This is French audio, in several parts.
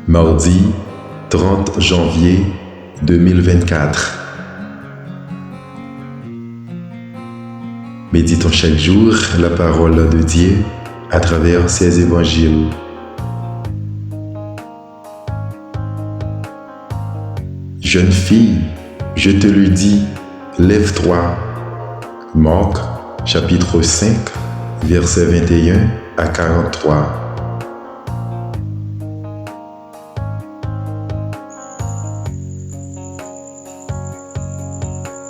Mardi 30 janvier 2024. Méditons chaque jour la parole de Dieu à travers ses évangiles. Jeune fille, je te le dis, lève-toi. Marc, chapitre 5, versets 21 à 43.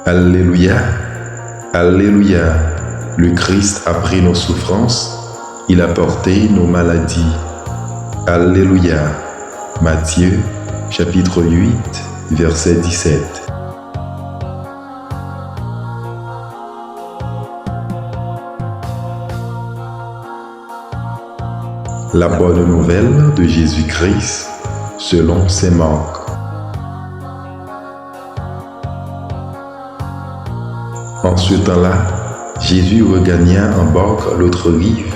Alléluia, Alléluia, le Christ a pris nos souffrances, il a porté nos maladies. Alléluia, Matthieu, chapitre 8, verset 17. La bonne nouvelle de Jésus-Christ selon saint Marc. En ce temps-là, Jésus regagna en barque l'autre rive,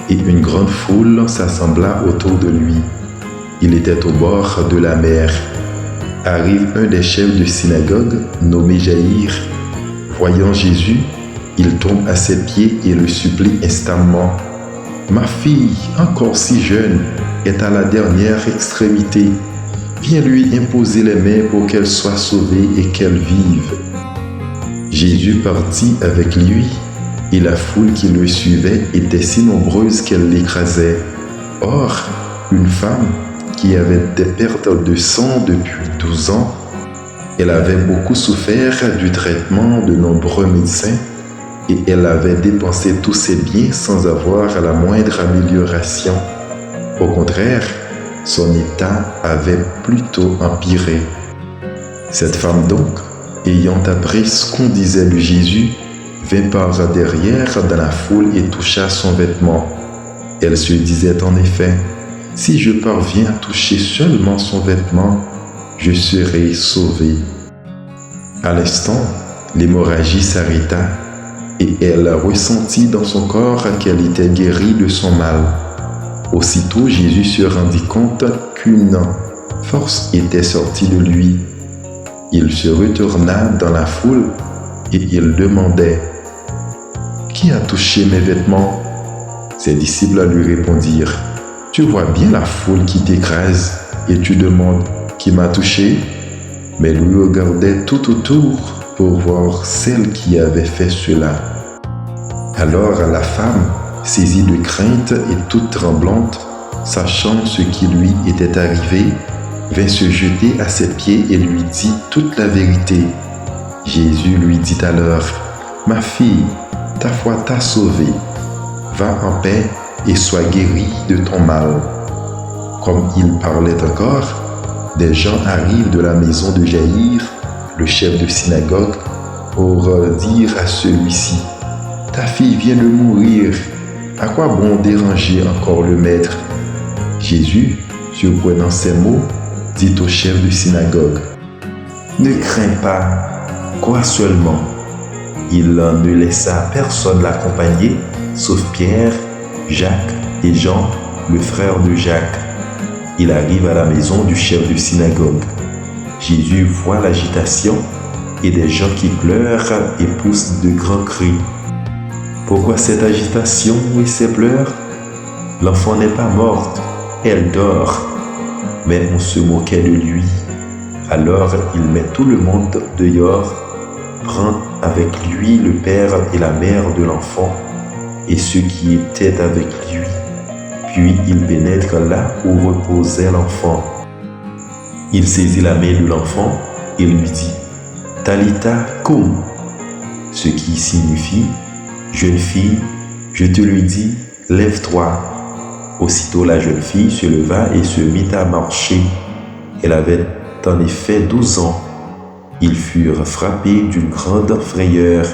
et une grande foule s'assembla autour de lui. Il était au bord de la mer. Arrive un des chefs de synagogue, nommé Jaïr. Voyant Jésus, il tombe à ses pieds et le supplie instamment. « Ma fille, encore si jeune, est à la dernière extrémité. Viens lui imposer les mains pour qu'elle soit sauvée et qu'elle vive. » Jésus partit avec lui, et la foule qui le suivait était si nombreuse qu'elle l'écrasait. Or, une femme qui avait des pertes de sang depuis 12 ans, elle avait beaucoup souffert du traitement de nombreux médecins, et elle avait dépensé tous ses biens sans avoir la moindre amélioration. Au contraire, son état avait plutôt empiré. Cette femme donc, ayant appris ce qu'on disait de Jésus, vint par derrière dans la foule et toucha son vêtement. Elle se disait en effet, « Si je parviens à toucher seulement son vêtement, je serai sauvée. » À l'instant, l'hémorragie s'arrêta et elle ressentit dans son corps qu'elle était guérie de son mal. Aussitôt, Jésus se rendit compte qu'une force était sortie de lui. Il se retourna dans la foule et il demandait « Qui a touché mes vêtements ?» Ses disciples lui répondirent « Tu vois bien la foule qui t'écrase et tu demandes « Qui m'a touché ?» Mais lui regardait tout autour pour voir celle qui avait fait cela. Alors la femme, saisie de crainte et toute tremblante, sachant ce qui lui était arrivé, vint se jeter à ses pieds et lui dit toute la vérité. Jésus lui dit alors, « Ma fille, ta foi t'a sauvée. Va en paix et sois guérie de ton mal. » Comme il parlait encore, des gens arrivent de la maison de Jaïr, le chef de synagogue, pour dire à celui-ci, « Ta fille vient de mourir. À quoi bon déranger encore le maître ?» Jésus, surprenant ces mots, dit au chef de synagogue, « Ne crains pas, crois seulement. » Il ne laissa personne l'accompagner, sauf Pierre, Jacques et Jean, le frère de Jacques. Il arrive à la maison du chef de synagogue. Jésus voit l'agitation et des gens qui pleurent et poussent de grands cris. Pourquoi cette agitation et ces pleurs? L'enfant n'est pas morte, elle dort. Mais on se moquait de lui. Alors il met tout le monde dehors, prend avec lui le père et la mère de l'enfant et ceux qui étaient avec lui. Puis il pénètre là où reposait l'enfant. Il saisit la main de l'enfant et lui dit « Talitha koum », ce qui signifie « Jeune fille, je te le dis, lève-toi ». Aussitôt la jeune fille se leva et se mit à marcher. Elle avait en effet 12 ans. Ils furent frappés d'une grande frayeur.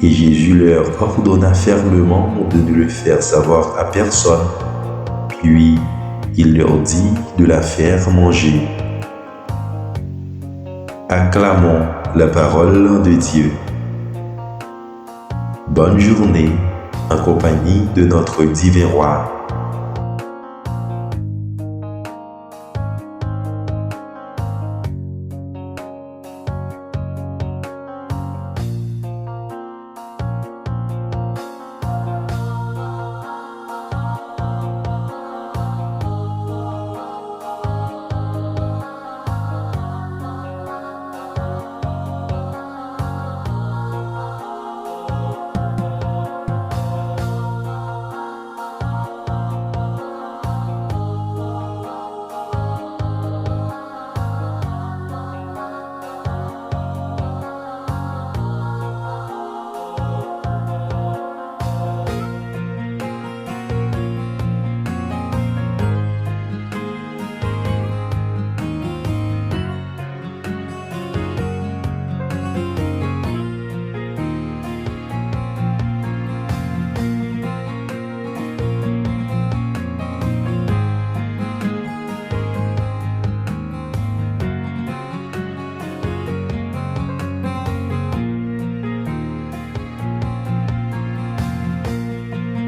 Et Jésus leur ordonna fermement de ne le faire savoir à personne. Puis il leur dit de la faire manger. Acclamons la parole de Dieu. Bonne journée en compagnie de notre divin roi.